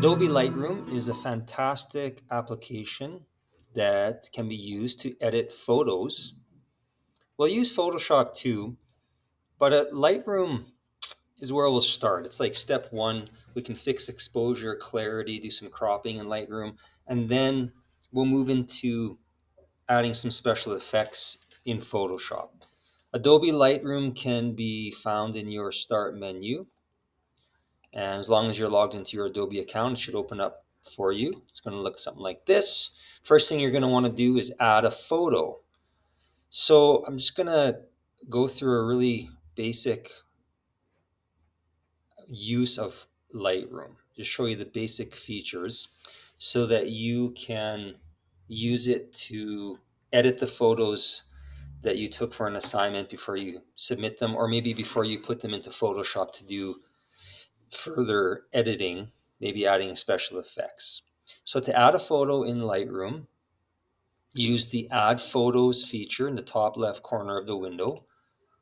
Adobe Lightroom is a fantastic application that can be used to edit photos. We'll use Photoshop too, but Lightroom is where we'll start. It's like step one. We can fix exposure, clarity, do some cropping in Lightroom, and then we'll move into adding some special effects in Photoshop. Adobe Lightroom can be found in your Start menu. And as long as you're logged into your Adobe account, it should open up for you. It's going to look something like this. First thing you're going to want to do is add a photo. So I'm just going to go through a really basic use of Lightroom. Just show you the basic features so that you can use it to edit the photos that you took for an assignment before you submit them, or maybe before you put them into Photoshop to do further editing, maybe adding special effects. So to add a photo in Lightroom, use the Add Photos feature in the top left corner of the window.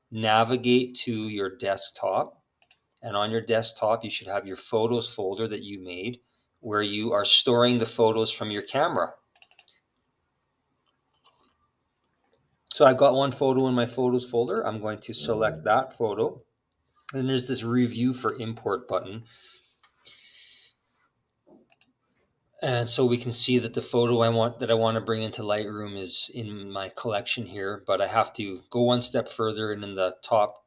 Navigate to your desktop, and on your desktop you should have your Photos folder that you made where you are storing the photos from your camera. So I've got one photo in my Photos folder. I'm going to select that photo. And there's this Review for Import button. And so we can see that the photo I want to bring into Lightroom is in my collection here, but I have to go one step further, and in the top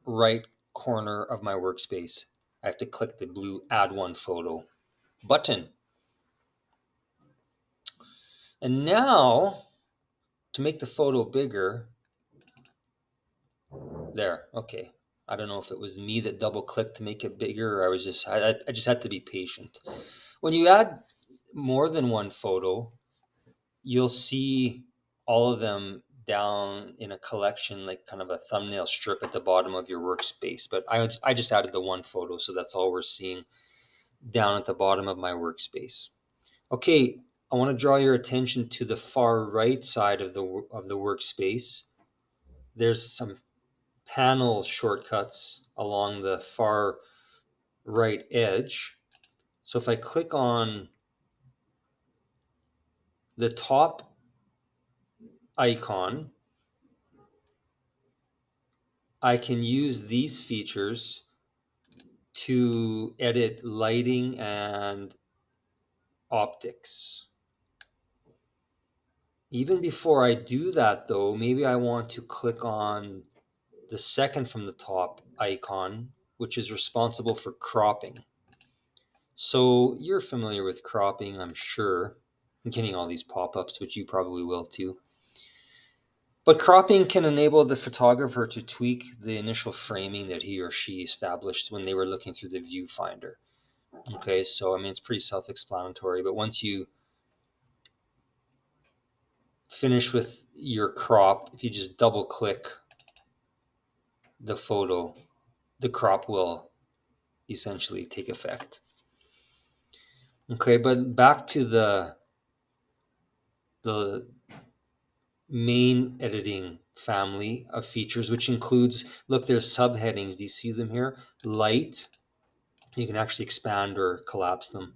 right corner of my workspace, I have to click the blue Add One Photo button. And now, to make the photo bigger, there, okay. I don't know if it was me that double clicked to make it bigger, or I just had to be patient. When you add more than one photo, you'll see all of them down in a collection, like kind of a thumbnail strip at the bottom of your workspace. But I just added the one photo, so that's all we're seeing down at the bottom of my workspace. Okay, I want to draw your attention to the far right side of the workspace. There's some panel shortcuts along the far right edge. So if I click on the top icon, I can use these features to edit lighting and optics. Even before I do that though, maybe I want to click on the second from the top icon, which is responsible for cropping. So you're familiar with cropping, I'm sure. I'm getting all these pop-ups, which you probably will too. But cropping can enable the photographer to tweak the initial framing that he or she established when they were looking through the viewfinder. Okay, so I mean, it's pretty self-explanatory, but once you finish with your crop, if you just double click the photo, the crop will essentially take effect. Okay, but back to the main editing family of features, which includes, look, there's subheadings. Do you see them here? Light, you can actually expand or collapse them.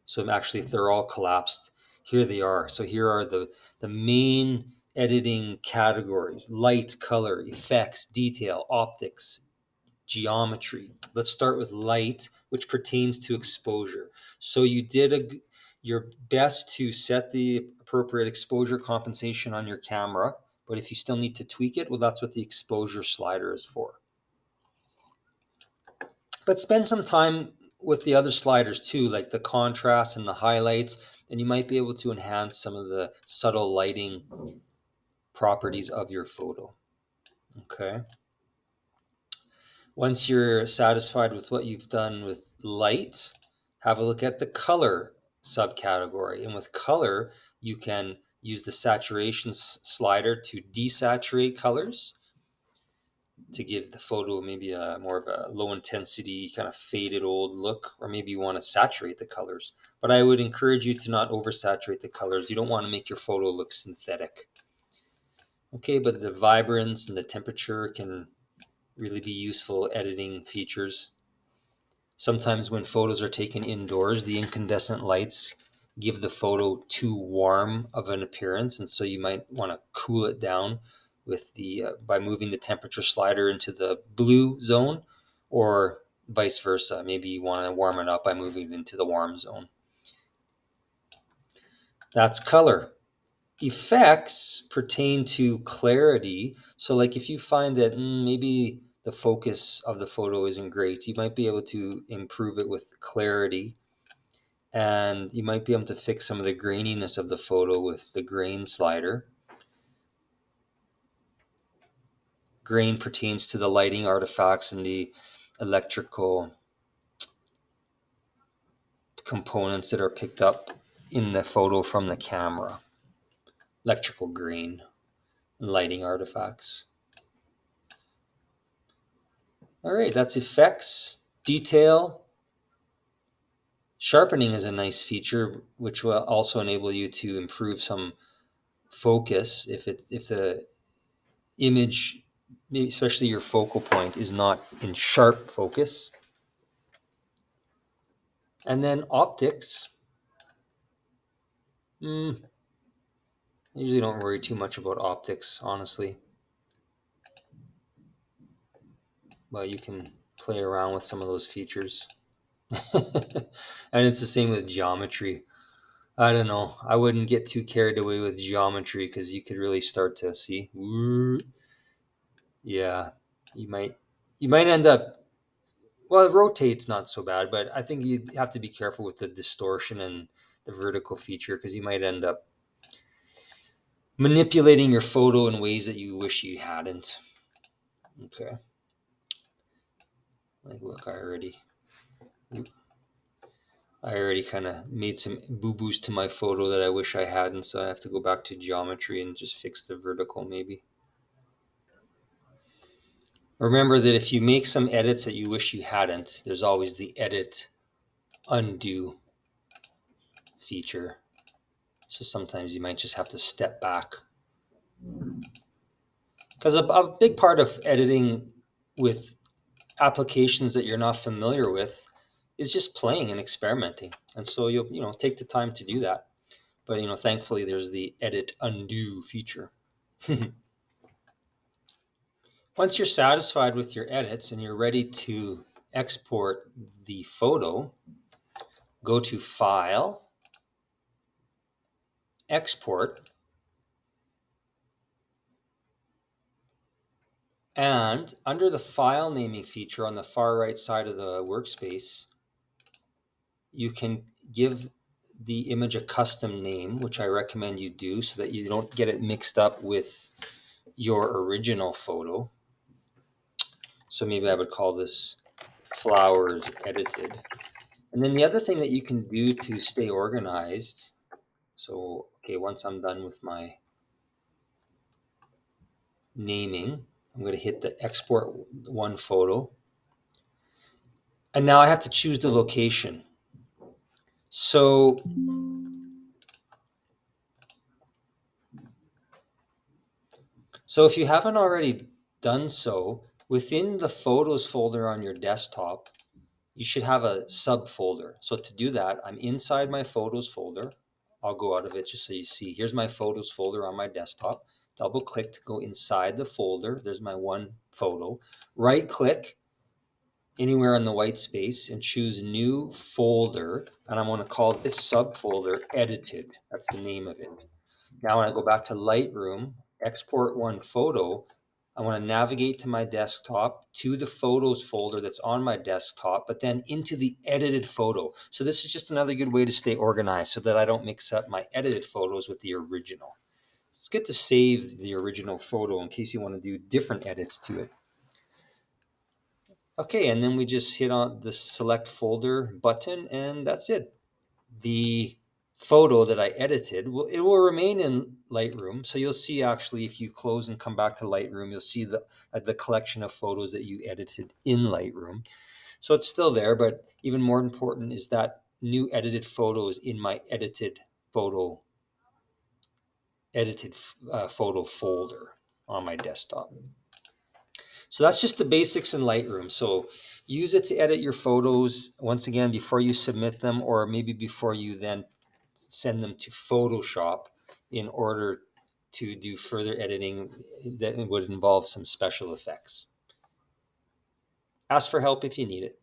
So actually, if they're all collapsed, here they are. So here are the main editing categories: light, color, effects, detail, optics, geometry. Let's start with light, which pertains to exposure. So you did your best to set the appropriate exposure compensation on your camera, but if you still need to tweak it, well, that's what the exposure slider is for. But spend some time with the other sliders too, like the contrast and the highlights, and you might be able to enhance some of the subtle lighting properties of your photo. Okay. Once you're satisfied with what you've done with light, have a look at the color subcategory. And with color, you can use the saturation slider to desaturate colors to give the photo maybe a more of a low intensity, kind of faded old look, or maybe you want to saturate the colors. But I would encourage you to not oversaturate the colors. You don't want to make your photo look synthetic. Okay, but the vibrance and the temperature can really be useful editing features. Sometimes when photos are taken indoors, the incandescent lights give the photo too warm of an appearance, and so you might want to cool it down with the by moving the temperature slider into the blue zone, or vice versa. Maybe you want to warm it up by moving it into the warm zone. That's color. Effects pertain to clarity. So like if you find that maybe the focus of the photo isn't great, you might be able to improve it with clarity. And you might be able to fix some of the graininess of the photo with the grain slider. Grain pertains to the lighting artifacts and the electrical components that are picked up in the photo from the camera. Electrical grain and lighting artifacts. All right, that's effects. Detail. Sharpening is a nice feature which will also enable you to improve some focus if the image, especially your focal point, is not in sharp focus. And then optics. I usually don't worry too much about optics, honestly. But you can play around with some of those features. And it's the same with geometry. I don't know. I wouldn't get too carried away with geometry because you could really start to see. Yeah, you might end up. Well, it rotates not so bad, but I think you have to be careful with the distortion and the vertical feature because you might end up manipulating your photo in ways that you wish you hadn't. Okay. Like, look, I already kind of made some boo-boos to my photo that I wish I hadn't, so I have to go back to geometry and just fix the vertical maybe. Remember that if you make some edits that you wish you hadn't, there's always the edit undo feature. So sometimes you might just have to step back. Because a big part of editing with applications that you're not familiar with is just playing and experimenting. And so you'll take the time to do that. But thankfully there's the edit undo feature. Once you're satisfied with your edits and you're ready to export the photo, go to File, Export, and under the file naming feature on the far right side of the workspace, you can give the image a custom name, which I recommend you do so that you don't get it mixed up with your original photo. So maybe I would call this Flowers Edited. And then the other thing that you can do to stay organized, so okay, once I'm done with my naming, I'm going to hit the export one photo. And now I have to choose the location. So if you haven't already done so, within the Photos folder on your desktop, you should have a subfolder. So to do that, I'm inside my Photos folder. I'll go out of it just so you see. Here's my Photos folder on my desktop. Double click to go inside the folder. There's my one photo. Right click anywhere in the white space and choose New Folder. And I'm going to call this subfolder Edited. That's the name of it. Now when I go back to Lightroom, export one photo, I want to navigate to my desktop, to the Photos folder that's on my desktop, but then into the edited photo. So this is just another good way to stay organized so that I don't mix up my edited photos with the original. It's good to save the original photo in case you want to do different edits to it. Okay, and then we just hit on the Select Folder button, and that's it. The photo that I edited, it will remain in Lightroom. So you'll see actually if you close and come back to Lightroom, you'll see the collection of photos that you edited in Lightroom. So it's still there, but even more important is that new edited photos in my edited photo folder on my desktop. So that's just the basics in Lightroom. So use it to edit your photos once again before you submit them, or maybe before you then send them to Photoshop in order to do further editing that would involve some special effects. Ask for help if you need it.